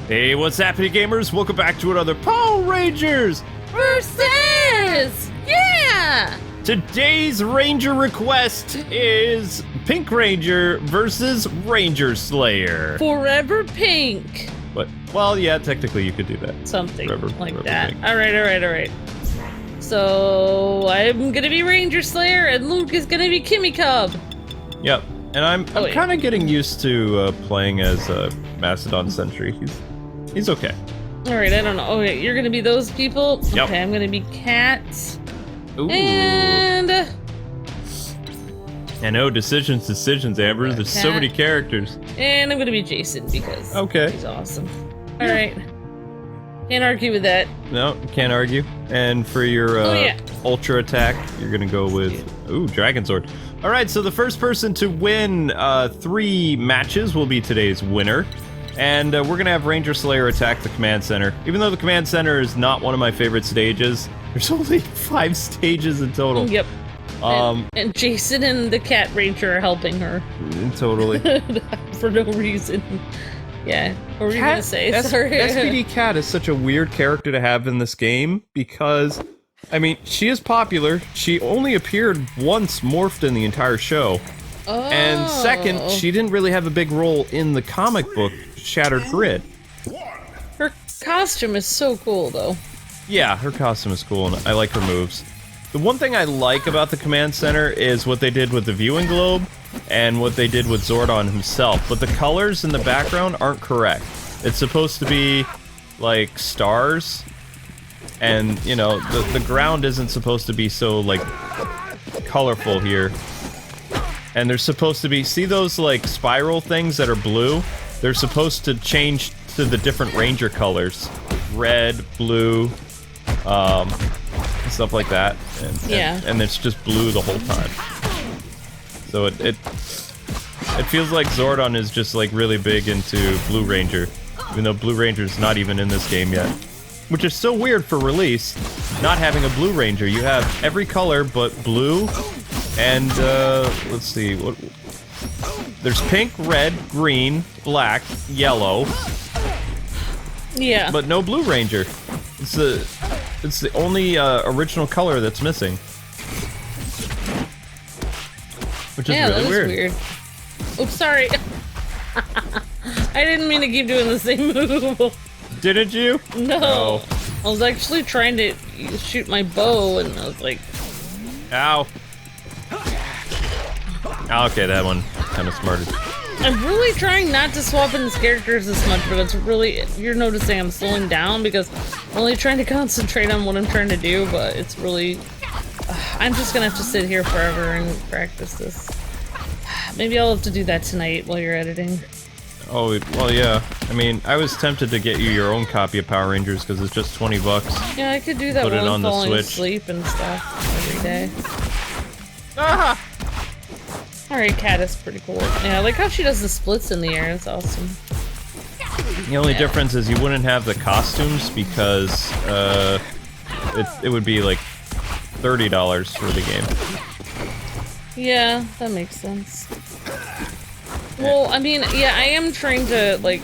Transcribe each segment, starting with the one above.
Hey, what's happening, gamers? Welcome back to another Power Rangers versus! Yeah! Today's Ranger request is Pink Ranger versus Ranger Slayer. Forever Pink. But, well, yeah, technically you could do that. Something Forever that. Pink. All right. So, I'm gonna be Ranger Slayer, and Luke is gonna be Kimmy Cub. Yep, and I'm kind of getting used to playing as Mastodon Sentry. He's okay. All right, I don't know. Oh, wait, you're gonna be those people? Yep. Okay, I'm gonna be Cat. Ooh. And... I know, decisions, Amber. There's so many characters. And I'm gonna be Jason, because he's awesome. All right. Can't argue with that. No, can't argue. And for your ultra attack, you're gonna go with Dragon Sword. All right, so the first person to win 3 matches will be today's winner, and we're gonna have Ranger Slayer attack the command center. Even though the command center is not one of my favorite stages, there's only 5 stages in total. Yep. And Jason and the Cat Ranger are helping her. Totally. For no reason. Yeah, what were you gonna say? Sorry. SPD Cat is such a weird character to have in this game because, I mean, she is popular. She only appeared once morphed in the entire show. Oh. And second, she didn't really have a big role in the comic book Shattered Grid. Her costume is so cool, though. Yeah, her costume is cool, and I like her moves. The one thing I like about the command center is what they did with the viewing globe and what they did with Zordon himself, but the colors in the background aren't correct. It's supposed to be like stars, and you know, the ground isn't supposed to be so like colorful here. And they're supposed to be, see those like spiral things that are blue? They're supposed to change to the different Ranger colors. Red, blue, stuff like that, and it's just blue the whole time. So it feels like Zordon is just like really big into Blue Ranger, even though Blue Ranger's not even in this game yet, which is so weird for release. Not having a Blue Ranger, you have every color but blue, and let's see what. There's pink, red, green, black, yellow. Yeah. But no Blue Ranger. It's the only original color that's missing. Which is really weird. Oops, sorry. I didn't mean to keep doing the same move. Didn't you? No. I was actually trying to shoot my bow, and I was like... Ow. Okay, that one kind of smarted. I'm really trying not to swap in these characters as much, but it's really... You're noticing I'm slowing down because I'm only trying to concentrate on what I'm trying to do, but it's really... I'm just gonna have to sit here forever and practice this. Maybe I'll have to do that tonight while you're editing. Oh, well, yeah. I mean, I was tempted to get you your own copy of Power Rangers because it's just $20. Yeah, I could do that while I'm falling asleep and stuff every day. Ah! Alright, Cat is pretty cool. Yeah, I like how she does the splits in the air. It's awesome. The only difference is you wouldn't have the costumes because it would be like $30 for the game. Yeah, that makes sense. Well, I mean, yeah, I am trying to, like,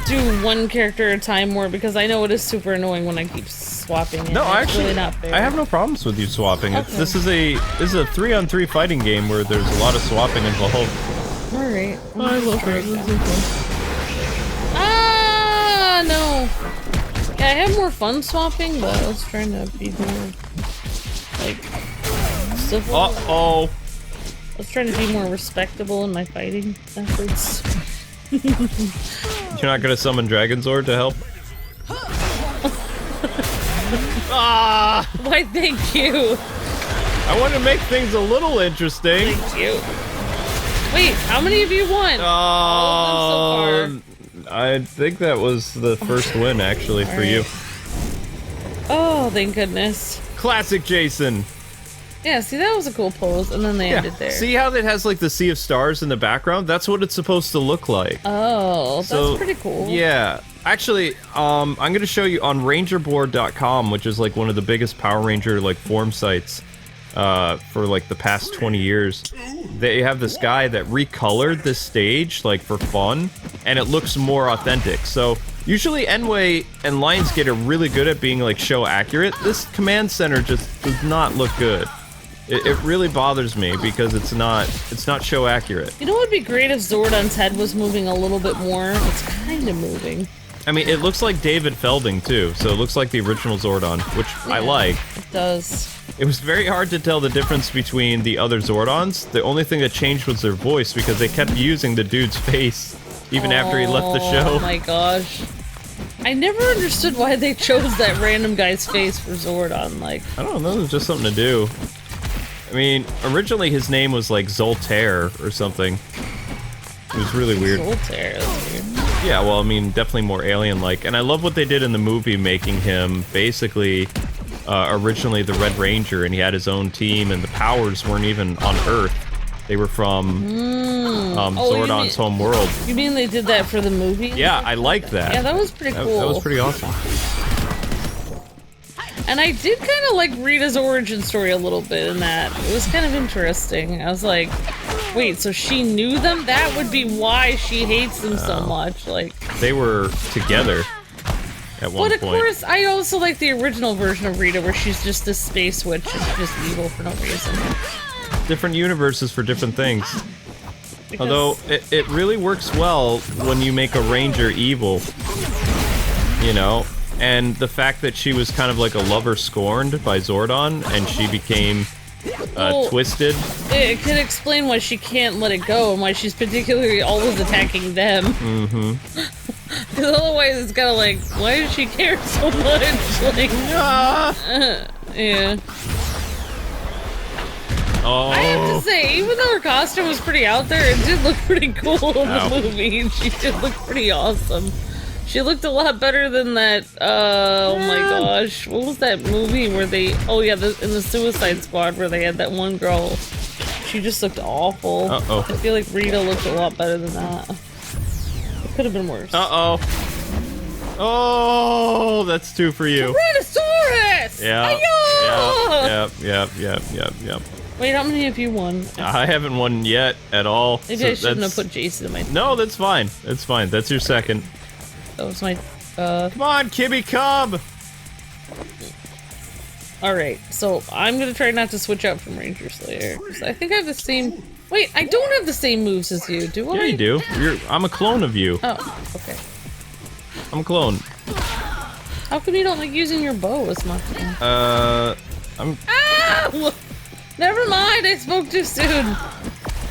do one character at a time more because I know it is super annoying when I keep swapping it. No, it's actually, really not fair. I have no problems with you swapping. Okay. This is a 3-on-3 fighting game where there's a lot of swapping involved. Alright. I love it. Ah, no. Yeah, I have more fun swapping, but I was trying to be more, like, civil. Uh-oh. I was trying to be more respectable in my fighting efforts. You're not gonna summon Dragon Sword to help? Why, thank you. I want to make things a little interesting. Thank you. Wait, how many of you won? All of them so far. I think that was the first win, actually, for you. Oh, thank goodness. Classic Jason. Yeah, see, that was a cool pose, and then they ended there. See how it has, like, the sea of stars in the background? That's what it's supposed to look like. Oh, that's pretty cool. Yeah. Actually, I'm going to show you on rangerboard.com, which is, like, one of the biggest Power Ranger, like, forum sites. for like the past 20 years. They have this guy that recolored this stage like for fun, and it looks more authentic. So usually Enway and Lionsgate are really good at being like show accurate. This command center just does not look good. It really bothers me because it's not show accurate. You know what would be great if Zordon's head was moving a little bit more? It's kind of moving. I mean, it looks like David Felding too, so it looks like the original Zordon, which I like. It does. It was very hard to tell the difference between the other Zordons. The only thing that changed was their voice, because they kept using the dude's face even after he left the show. Oh my gosh. I never understood why they chose that random guy's face for Zordon, like... I don't know, it was just something to do. I mean, originally his name was like Zoltaire or something. It was really weird. Zoltaire, that's weird. Yeah, well, I mean, definitely more alien-like. And I love what they did in the movie, making him basically originally the Red Ranger, and he had his own team, and the powers weren't even on Earth. They were from Zordon's home world. You mean they did that for the movie? Yeah, I like that. Yeah, that was pretty cool. That was pretty awesome. And I did kind of like Rita's origin story a little bit in that. It was kind of interesting. I was like, wait, so she knew them? That would be why she hates them so much. Like, they were together at one point. But of course, I also like the original version of Rita, where she's just this space witch and just evil for no reason. Different universes for different things. Because... Although, it really works well when you make a ranger evil. You know? And the fact that she was kind of like a lover scorned by Zordon, and she became twisted. It could explain why she can't let it go, and why she's particularly always attacking them. Mm-hmm. Because otherwise it's kind of like, why does she care so much? Like, yeah. Oh. I have to say, even though her costume was pretty out there, it did look pretty cool in the movie. She did look pretty awesome. She looked a lot better than that, oh my gosh, what was that movie where they, oh yeah, in the Suicide Squad where they had that one girl. She just looked awful. Uh-oh. I feel like Rita looked a lot better than that. It could have been worse. Uh-oh. Oh, that's two for you. Tyrannosaurus! Yeah. Yep. Wait, how many have you won? I haven't won yet at all. Maybe I shouldn't have put Jason in my... No, that's fine. It's fine. That's your second. That was my, Come on, Kibby Cub! Alright, so I'm gonna try not to switch out from Ranger Slayer. I think I have the same... Wait, I don't have the same moves as you, do I? Yeah, you do. I'm a clone of you. Oh, okay. I'm a clone. How come you don't like using your bow as much? I'm... Ah! Never mind, I spoke too soon.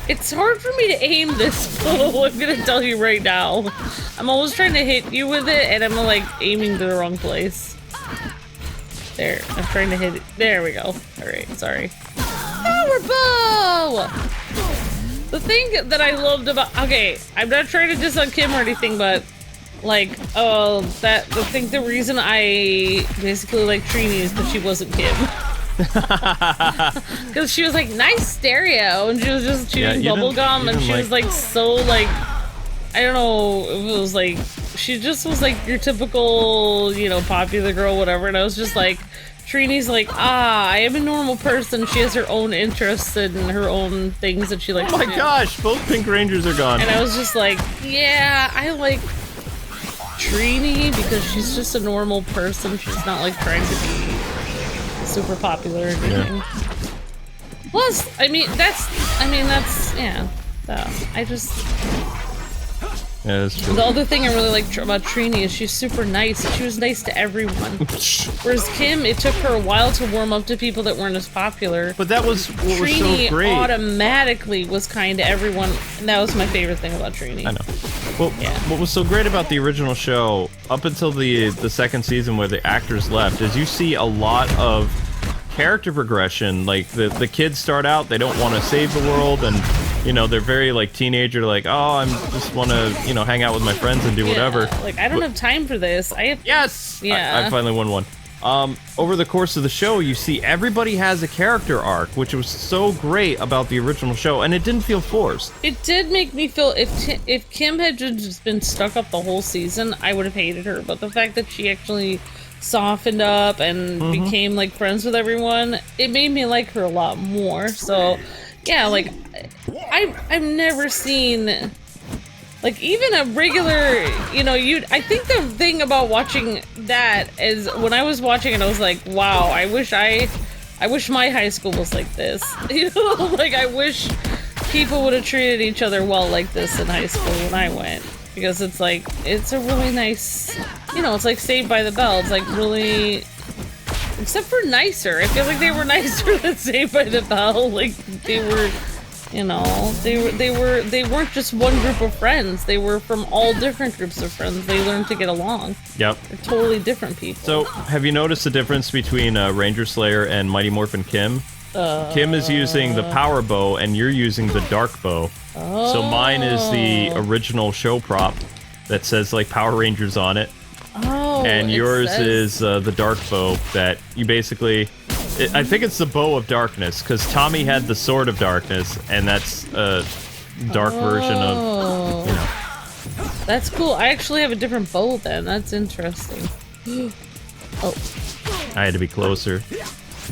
It's hard for me to aim this bow, I'm gonna tell you right now. I'm always trying to hit you with it, and I'm like aiming to the wrong place. There, I'm trying to hit it. There we go. Alright, sorry. Power bow! The thing that I loved about... Okay, I'm not trying to diss on Kim or anything, but... Like, the reason I basically like Trini is because she wasn't Kim. Because she was like, nice stereo, and she was just chewing bubblegum, and she was like so like, I don't know, it was like, she just was like your typical, you know, popular girl, whatever, and I was just like, Trini's like, I am a normal person, she has her own interests and her own things that she likes to do. Oh my gosh, both Pink Rangers are gone. And I was just like, yeah, I like Trini because she's just a normal person, she's not like trying to be super popular or anything. Yeah. Plus, I mean, that's, yeah. I just... Yeah, that's true. The other thing I really like about Trini is she's super nice. She was nice to everyone. Whereas Kim, it took her a while to warm up to people that weren't as popular. But that was what was so great. Trini automatically was kind to everyone, and that was my favorite thing about Trini. I know. Well, yeah. What was so great about the original show, up until the second season where the actors left, is you see a lot of character progression. Like, the kids start out, they don't want to save the world, and, you know, they're very, like, teenager, like, oh, I just want to, you know, hang out with my friends and do whatever. Like, I don't have time for this. Yes! Yeah. I finally won one. Over the course of the show, you see everybody has a character arc, which was so great about the original show, and it didn't feel forced. It did make me feel, if Kim had just been stuck up the whole season, I would have hated her, but the fact that she actually softened up and became like friends with everyone, it made me like her a lot more. So yeah, like I've never seen like even a regular, you know, I think the thing about watching that is when I was watching it, I was like, wow, I wish my high school was like this. You know, like I wish people would have treated each other well like this in high school when I went. Because it's like, it's a really nice, you know, it's like Saved by the Bell. It's like really, except for nicer. I feel like they were nicer than Saved by the Bell. Like they were, you know, they weren't just one group of friends. They were from all different groups of friends. They learned to get along. Yep. They're totally different people. So, have you noticed the difference between Ranger Slayer and Mighty Morphin Kim? Kim is using the power bow, and you're using the dark bow. Oh. So mine is the original show prop that says like Power Rangers on it. Oh, and yours is the dark bow that you basically... I think it's the bow of darkness, because Tommy had the sword of darkness, and that's a dark version of, you know. That's cool. I actually have a different bow then. That's interesting. Oh. I had to be closer.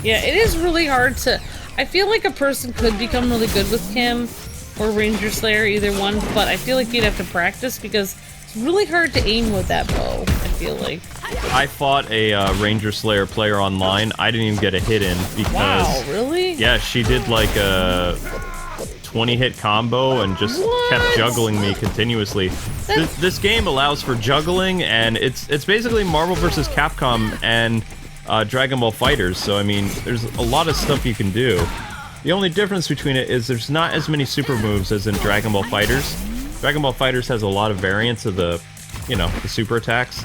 Yeah, it is really hard to... I feel like a person could become really good with Kim or Ranger Slayer, either one, but I feel like you'd have to practice because it's really hard to aim with that bow, I feel like. I fought a Ranger Slayer player online. I didn't even get a hit in because... Wow, really? Yeah, she did like a 20-hit combo and just kept juggling me continuously. This game allows for juggling, and it's basically Marvel vs. Capcom and Dragon Ball FighterZ, so I mean, there's a lot of stuff you can do. The only difference between it is there's not as many super moves as in Dragon Ball FighterZ. Dragon Ball FighterZ has a lot of variants of the, you know, the super attacks.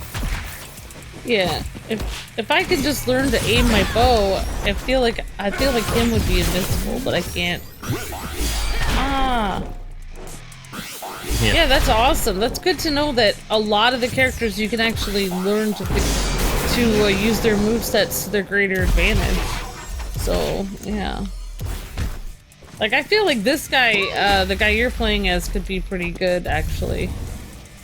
Yeah, if I could just learn to aim my bow, I feel like Kim would be invincible, but I can't. Ah. Yeah, that's awesome. That's good to know that a lot of the characters you can actually learn to use their movesets to their greater advantage. So, yeah. Like, I feel like this guy, the guy you're playing as, could be pretty good, actually.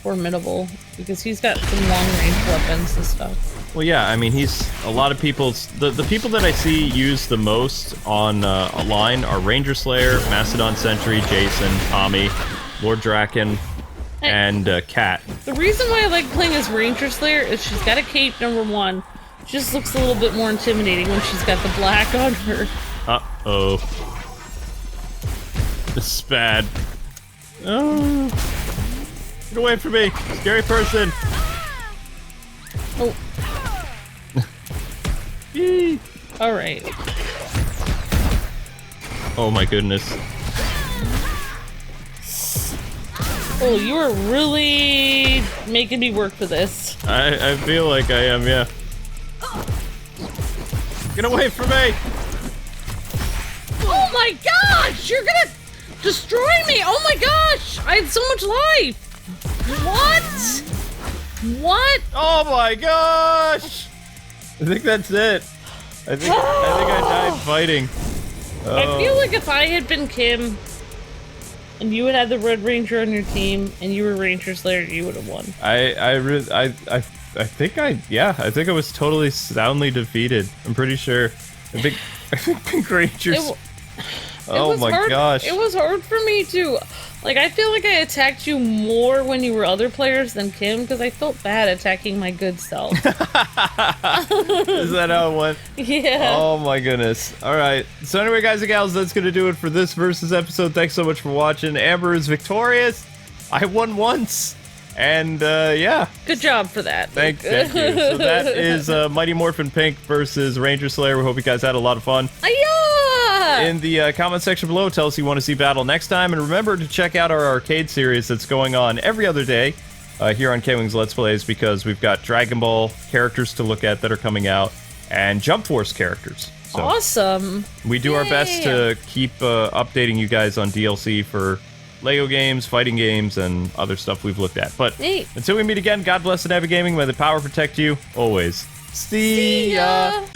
Formidable. Because he's got some long-range weapons and stuff. Well, yeah, I mean, he's... A lot of people's... The people that I see use the most on a line are Ranger Slayer, Macedon Sentry, Jason, Tommy, Lord Draken, and Cat. The reason why I like playing as Ranger Slayer is she's got a cape, number one. She just looks a little bit more intimidating when she's got the black on her. Uh-oh. This is bad. Oh. Get away from me, scary person. Oh. Alright. Oh my goodness. Oh, you are really making me work for this. I feel like I am, yeah. Get away from me! Oh my gosh! You're gonna destroy me! Oh my gosh! I had so much life! What? What? Oh my gosh! I think that's it. I think I died fighting. Oh. I feel like if I had been Kim, and you had the Red Ranger on your team, and you were Ranger Slayer, you would have won. I think I was totally soundly defeated. I'm pretty sure. I think Pink Rangers. Oh my gosh. It was hard for me too. Like, I feel like I attacked you more when you were other players than Kim, because I felt bad attacking my good self. Is that how it went? Yeah. Oh my goodness. Alright. So anyway, guys and gals, that's gonna do it for this versus episode. Thanks so much for watching. Amber is victorious. I won once. And, yeah. Good job for that. Thank you. So that is Mighty Morphin Pink versus Ranger Slayer. We hope you guys had a lot of fun. In the comment section below, tell us you want to see battle next time. And remember to check out our arcade series that's going on every other day here on K-Wings Let's Plays, because we've got Dragon Ball characters to look at that are coming out and Jump Force characters. So awesome. We do our best to keep updating you guys on DLC for Lego games, fighting games, and other stuff we've looked at. But until we meet again, God bless and happy gaming. May the power protect you always. See ya!